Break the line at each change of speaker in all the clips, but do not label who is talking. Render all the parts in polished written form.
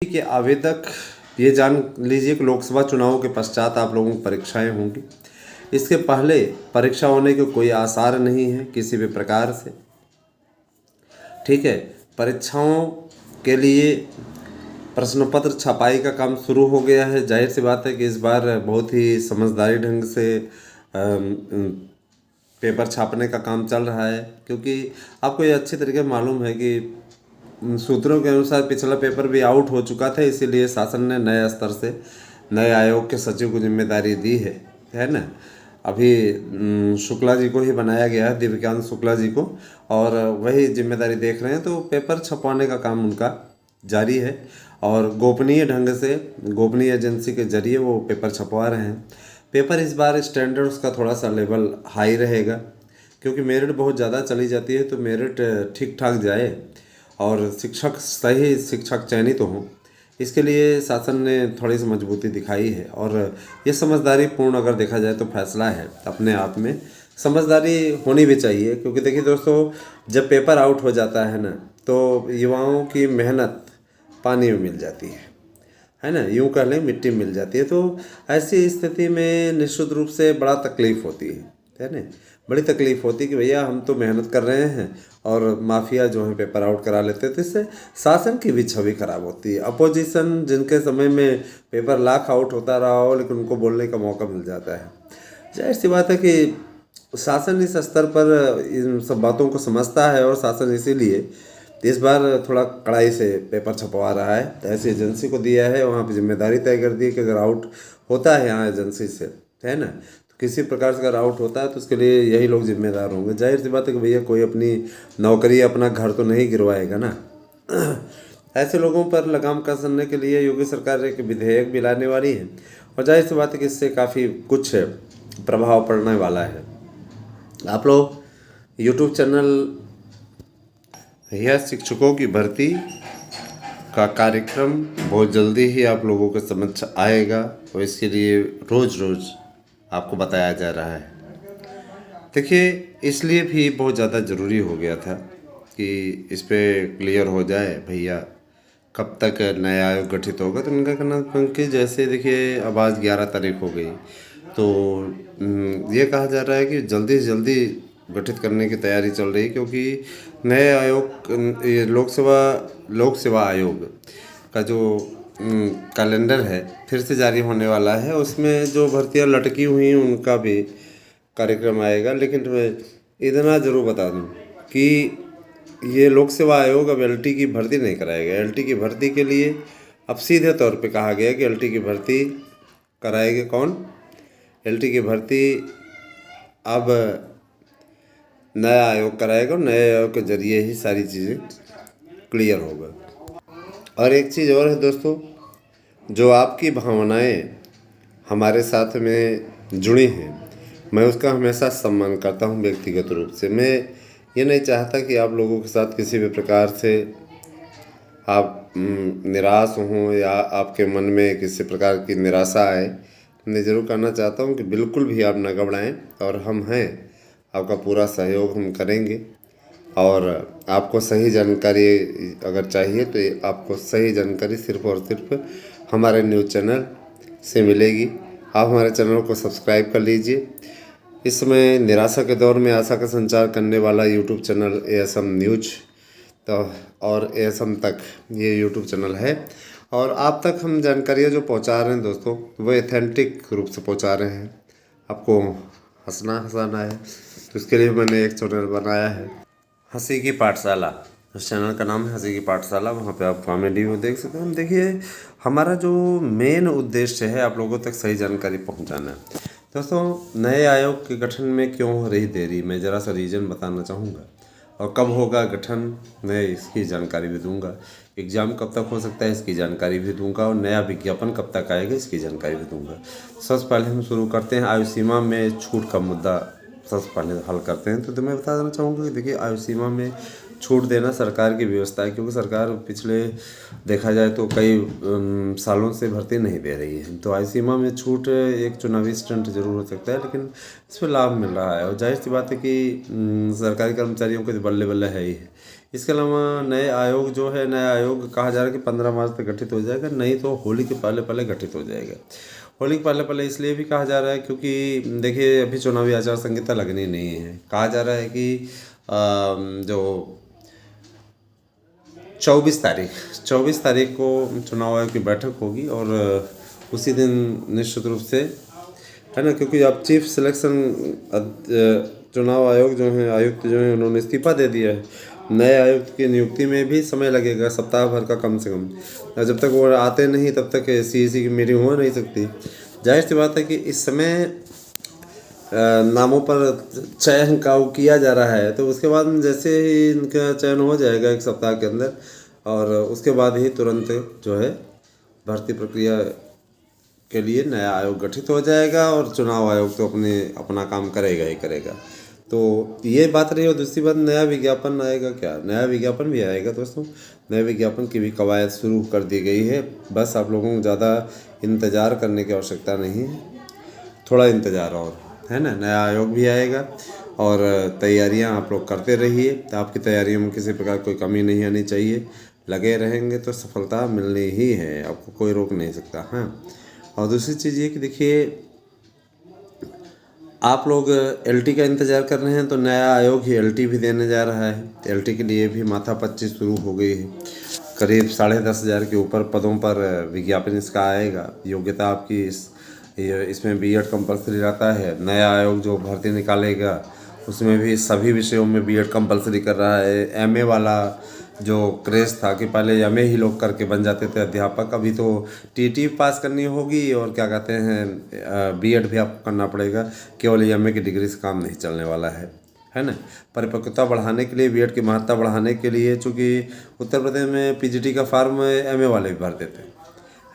के आवेदक ये जान लीजिए कि लोकसभा चुनाव के पश्चात आप लोगों की परीक्षाएं होंगी। इसके पहले परीक्षा होने के कोई आसार नहीं है किसी भी प्रकार से। ठीक है, परीक्षाओं के लिए प्रश्न पत्र छपाई का काम शुरू हो गया है। जाहिर सी बात है कि इस बार बहुत ही समझदारी ढंग से पेपर छापने का काम चल रहा है, क्योंकि आपको ये अच्छी तरीके से मालूम है कि सूत्रों के अनुसार पिछला पेपर भी आउट हो चुका था। इसीलिए शासन ने नए स्तर से नए आयोग के सचिव को जिम्मेदारी दी है ना। अभी शुक्ला जी को ही बनाया गया है, दिव्यकांत शुक्ला जी को, और वही जिम्मेदारी देख रहे हैं। तो पेपर छपवाने का काम उनका जारी है और गोपनीय ढंग से गोपनीय एजेंसी के जरिए वो पेपर छपवा रहे हैं। पेपर इस बार स्टैंडर्ड उसका थोड़ा सा लेवल हाई रहेगा, क्योंकि मेरिट बहुत ज़्यादा चली जाती है। तो मेरिट ठीक ठाक जाए और शिक्षक सही शिक्षक चयनित हों, इसके लिए शासन ने थोड़ी सी मजबूती दिखाई है। और ये समझदारी पूर्ण अगर देखा जाए तो फैसला है अपने आप में। समझदारी होनी भी चाहिए, क्योंकि देखिए दोस्तों, जब पेपर आउट हो जाता है ना, तो युवाओं की मेहनत पानी में मिल जाती है ना, यूँ कह लें मिट्टी में मिल जाती है। तो ऐसी स्थिति में निश्चित रूप से बड़ा तकलीफ़ होती है ना, बड़ी तकलीफ़ होती है कि भैया हम तो मेहनत कर रहे हैं और माफिया जो है पेपर आउट करा लेते हैं। तो इससे शासन की भी छवि खराब होती है। अपोजिशन जिनके समय में पेपर लाख आउट होता रहा हो, लेकिन उनको बोलने का मौका मिल जाता है। जाहिर सी बात है कि शासन इस स्तर पर इन सब बातों को समझता है, और शासन इसीलिए इस बार थोड़ा कड़ाई से पेपर छपवा रहा है। तो ऐसी एजेंसी को दिया है, वहाँ पे जिम्मेदारी तय कर दी है कि अगर आउट होता है यहाँ एजेंसी से, है ना, तो किसी प्रकार से अगर आउट होता है तो उसके लिए यही लोग जिम्मेदार होंगे। जाहिर सी बात है कि भैया कोई अपनी नौकरी अपना घर तो नहीं गिरवाएगा ना। ऐसे लोगों पर लगाम कसने के लिए योगी सरकार एक विधेयक भी लाने वाली है, और जाहिर सी बात है कि इससे काफ़ी कुछ प्रभाव पड़ने वाला है। आप लोग यूट्यूब चैनल यह शिक्षकों की भर्ती का कार्यक्रम बहुत जल्दी ही आप लोगों के समझ आएगा, और इसके लिए रोज़ रोज़ आपको बताया जा रहा है। देखिए, इसलिए भी बहुत ज़्यादा ज़रूरी हो गया था कि इस पे क्लियर हो जाए भैया कब तक नया आयोग गठित होगा। तो उनका कहना कि जैसे देखिए अब आज 11 तारीख हो गई, तो ये कहा जा रहा है कि जल्दी से जल्दी गठित करने की तैयारी चल रही है, क्योंकि नए आयोग ये लोक सेवा आयोग का जो कैलेंडर है फिर से जारी होने वाला है। उसमें जो भर्तियां लटकी हुई हैं उनका भी कार्यक्रम आएगा। लेकिन मैं इतना ज़रूर बता दूं कि ये लोक सेवा आयोग अब एलटी की भर्ती नहीं कराएगा। एलटी की भर्ती के लिए अब सीधे तौर पे कहा गया कि एलटी की भर्ती कराएंगे कौन? एलटी की भर्ती अब नया आयोग कराएगा, और नए आयोग के जरिए ही सारी चीज़ें क्लियर होगा। और एक चीज़ और है दोस्तों, जो आपकी भावनाएं हमारे साथ में जुड़ी हैं, मैं उसका हमेशा सम्मान करता हूं व्यक्तिगत रूप से। मैं ये नहीं चाहता कि आप लोगों के साथ किसी भी प्रकार से आप निराश हों या आपके मन में किसी प्रकार की निराशा आए। मैं ज़रूर कहना चाहता हूं कि बिल्कुल भी आप न घबराएं, और हम हैं, आपका पूरा सहयोग हम करेंगे। और आपको सही जानकारी अगर चाहिए तो आपको सही जानकारी सिर्फ़ और सिर्फ हमारे न्यूज़ चैनल से मिलेगी। आप हमारे चैनल को सब्सक्राइब कर लीजिए। इस समय निराशा के दौर में आशा का संचार करने वाला यूट्यूब चैनल एएसएम न्यूज तो और एएसएम तक ये यूट्यूब चैनल है, और आप तक हम जानकारियाँ जो पहुंचा रहे हैं दोस्तों, वो एथेंटिक रूप से पहुंचा रहे हैं। आपको हंसाना है, तो इसके लिए मैंने एक चैनल बनाया है, हंसी की पाठशाला। उस चैनल का नाम है हंसी की पाठशाला। वहाँ पे आप कॉमेडी में देख सकते हैं। देखिए, हमारा जो मेन उद्देश्य है आप लोगों तक सही जानकारी पहुँचाना है। दोस्तों, नए आयोग के गठन में क्यों हो रही देरी, मैं ज़रा सा रीज़न बताना चाहूँगा, और कब होगा गठन मैं इसकी जानकारी भी दूंगा। एग्ज़ाम कब तक हो सकता है इसकी जानकारी भी दूंगा, और नया विज्ञापन कब तक आएगा इसकी जानकारी भी दूंगा। सबसे पहले हम शुरू करते हैं आयु सीमा में छूट का मुद्दा, सबसे पहले हल करते हैं। तो मैं बता देना चाहूँगा कि देखिए, आयु सीमा में छूट देना सरकार की व्यवस्था है, क्योंकि सरकार पिछले देखा जाए तो कई सालों से भर्ती नहीं दे रही है। तो आयु सीमा में छूट एक चुनावी स्टंट जरूर हो सकता है, लेकिन इस पर लाभ मिल रहा है। और जाहिर सी बात है कि सरकारी कर्मचारियों के बल्ले बल्ले है ही है, इसके अलावा नए आयोग जो है, नया आयोग कहा जा रहा है कि 15 मार्च तक गठित हो जाएगा, नहीं तो होली के पहले पहले गठित हो जाएगा। होली के पहले पहले इसलिए भी कहा जा रहा है क्योंकि देखिए अभी चुनावी आचार संहिता लगनी नहीं है। कहा जा रहा है कि जो 24 तारीख को चुनाव आयोग की बैठक होगी और उसी दिन निश्चित रूप से, है ना, क्योंकि अब चीफ सिलेक्शन चुनाव आयोग जो है, आयुक्त जो है, उन्होंने इस्तीफा दे दिया है। नए आयुक्त की नियुक्ति में भी समय लगेगा, सप्ताह भर का कम से कम। और जब तक वो आते नहीं तब तक सीईसी की मीटिंग हो नहीं सकती। जाहिर सी बात है कि इस समय नामों पर चयन का वो किया जा रहा है, तो उसके बाद जैसे ही इनका चयन हो जाएगा 1 सप्ताह के अंदर, और उसके बाद ही तुरंत जो है भर्ती प्रक्रिया के लिए नया आयोग गठित हो जाएगा और चुनाव आयोग तो अपना काम करेगा ही करेगा। तो ये बात रही। और दूसरी बात, नया विज्ञापन आएगा क्या? नया विज्ञापन भी आएगा दोस्तों। नए विज्ञापन की भी कवायद शुरू कर दी गई है। बस आप लोगों को ज़्यादा इंतज़ार करने की आवश्यकता नहीं है, थोड़ा इंतज़ार और, है ना। नया आयोग भी आएगा और तैयारियां आप लोग करते रहिए। तो आपकी तैयारियों में किसी प्रकार कोई कमी नहीं आनी चाहिए। लगे रहेंगे तो सफलता मिलनी ही है, आपको कोई रोक नहीं सकता। हाँ, और दूसरी चीज़ ये कि देखिए, आप लोग एलटी का इंतज़ार कर रहे हैं तो नया आयोग ही एलटी भी देने जा रहा है। एलटी के लिए भी माथापच्ची शुरू हो गई है। करीब 10,500 के ऊपर पदों पर विज्ञापन इसका आएगा। योग्यता आपकी इसमें बीएड कंपलसरी रहता है। नया आयोग जो भर्ती निकालेगा उसमें भी सभी विषयों में बीएड कंपलसरी कर रहा है। एमए वाला जो क्रेज़ था कि पहले एमए ही लोग करके बन जाते थे अध्यापक, अभी तो टीटी पास करनी होगी और क्या कहते हैं बीएड भी आपको करना पड़ेगा। केवल एमए की डिग्री से काम नहीं चलने वाला है ना। परिपक्वता बढ़ाने के लिए, बीएड की महत्ता बढ़ाने के लिए, चूँकि उत्तर प्रदेश में पीजीटी का फार्म एमए वाले भी भरते थे,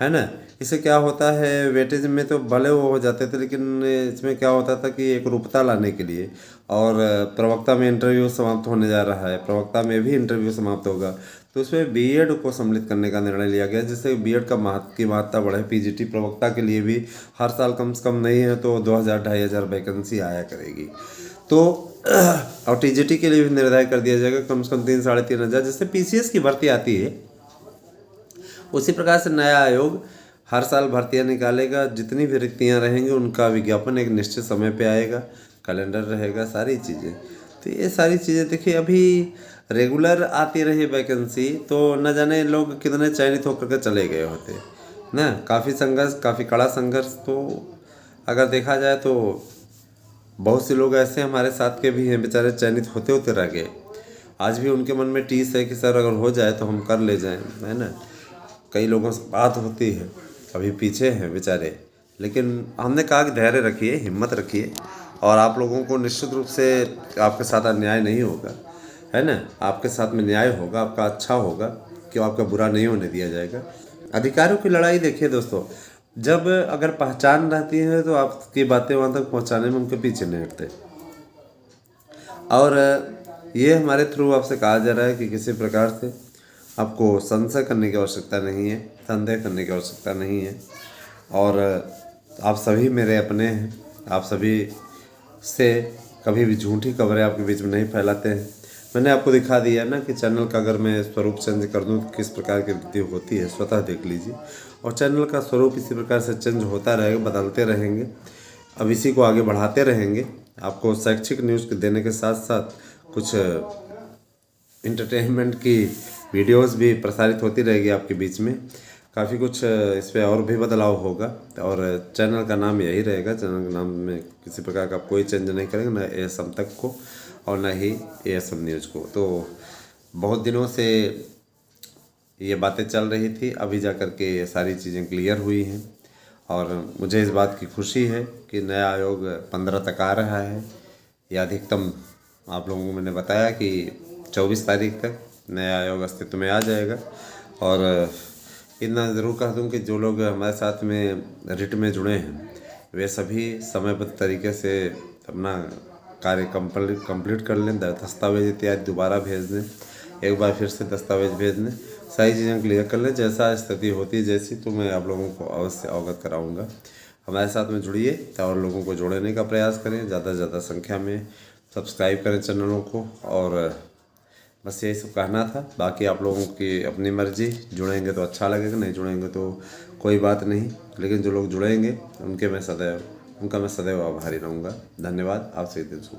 है ना। इससे क्या होता है, वेटेज में तो भले वो हो जाते थे, लेकिन इसमें क्या होता था कि एक रूपता लाने के लिए, और प्रवक्ता में इंटरव्यू समाप्त होने जा रहा है, प्रवक्ता में भी इंटरव्यू समाप्त होगा, तो उसमें बीएड को सम्मिलित करने का निर्णय लिया गया, जिससे बीएड का महत्ता बढ़े। पीजीटी प्रवक्ता के लिए भी हर साल कम से कम नहीं है तो 2,000-2,500 वैकेंसी आया करेगी। तो और टीजीटी के लिए भी निर्धारित कर दिया जाएगा कम से कम 3,000-3,500, जिससे पीसीएस की भर्ती आती है। उसी प्रकार से नया आयोग हर साल भर्तियां निकालेगा। जितनी भी रिक्तियाँ रहेंगी उनका विज्ञापन एक निश्चित समय पे आएगा, कैलेंडर रहेगा, सारी चीज़ें। तो ये सारी चीज़ें देखिए, अभी रेगुलर आती रही वैकेंसी तो न जाने लोग कितने चयनित होकर के चले गए होते ना। काफ़ी संघर्ष, काफ़ी कड़ा संघर्ष। तो अगर देखा जाए तो बहुत से लोग ऐसे हमारे साथ के भी हैं, बेचारे चयनित होते होते रह गए। आज भी उनके मन में टीस है कि सर अगर हो जाए तो हम कर ले जाएं, है ना। कई लोगों से बात होती है, अभी पीछे हैं बेचारे, लेकिन हमने कहा कि धैर्य रखिए, हिम्मत रखिए, और आप लोगों को निश्चित रूप से आपके साथ अन्याय नहीं होगा, है ना। आपके साथ में न्याय होगा, आपका अच्छा होगा, कि आपका बुरा नहीं होने दिया जाएगा। अधिकारों की लड़ाई देखिए दोस्तों, जब अगर पहचान रहती है तो आपकी बातें वहाँ तक पहुँचाने में उनके पीछे नहीं हटते। और ये हमारे थ्रू आपसे कहा जा रहा है कि किसी प्रकार से आपको संशय करने की आवश्यकता नहीं है, संदेह करने की आवश्यकता नहीं है। और आप सभी मेरे अपने हैं, आप सभी से कभी भी झूठी खबरें आपके बीच में नहीं फैलाते हैं। मैंने आपको दिखा दिया ना कि चैनल का अगर मैं स्वरूप चेंज कर दूं तो किस प्रकार की वृद्धि होती है, स्वतः देख लीजिए। और चैनल का स्वरूप इसी प्रकार से चेंज होता रहेगा, बदलते रहेंगे। अब इसी को आगे बढ़ाते रहेंगे। आपको शैक्षिक न्यूज़ देने के साथ साथ कुछ इंटरटेनमेंट की वीडियोस भी प्रसारित होती रहेगी आपके बीच में। काफ़ी कुछ इस पर और भी बदलाव होगा, और चैनल का नाम यही रहेगा। चैनल के नाम में किसी प्रकार का कोई चेंज नहीं करेंगे, न एएसएम तक को और न ही एएसएम न्यूज़ को। तो बहुत दिनों से ये बातें चल रही थी, अभी जा कर के ये सारी चीज़ें क्लियर हुई हैं, और मुझे इस बात की खुशी है कि नया आयोग 15 तक आ रहा है। या अधिकतम आप लोगों को मैंने बताया कि 24 तारीख तक नया आयोग अस्तित्व में आ जाएगा। और इतना ज़रूर कह दूँ कि जो लोग हमारे साथ में रिट में जुड़े हैं वे सभी समयबद्ध तरीके से अपना कार्य कंप्लीट कर लें। दस्तावेज इत्यादि दोबारा भेज दें, एक बार फिर से दस्तावेज भेज दें, सारी चीज़ें क्लियर कर लें। जैसा स्थिति होती है जैसी, तो मैं आप लोगों को अवश्य अवगत कराऊँगा। हमारे साथ में जुड़िए और लोगों को जोड़ने का प्रयास करें, ज़्यादा से ज़्यादा संख्या में सब्सक्राइब करें चैनलों को, और बस यही सब कहना था। बाकी आप लोगों की अपनी मर्जी, जुड़ेंगे तो अच्छा लगेगा, नहीं जुड़ेंगे तो कोई बात नहीं। लेकिन जो लोग जुड़ेंगे उनका मैं सदैव आभारी रहूँगा। धन्यवाद। आपसे दिन शुभ।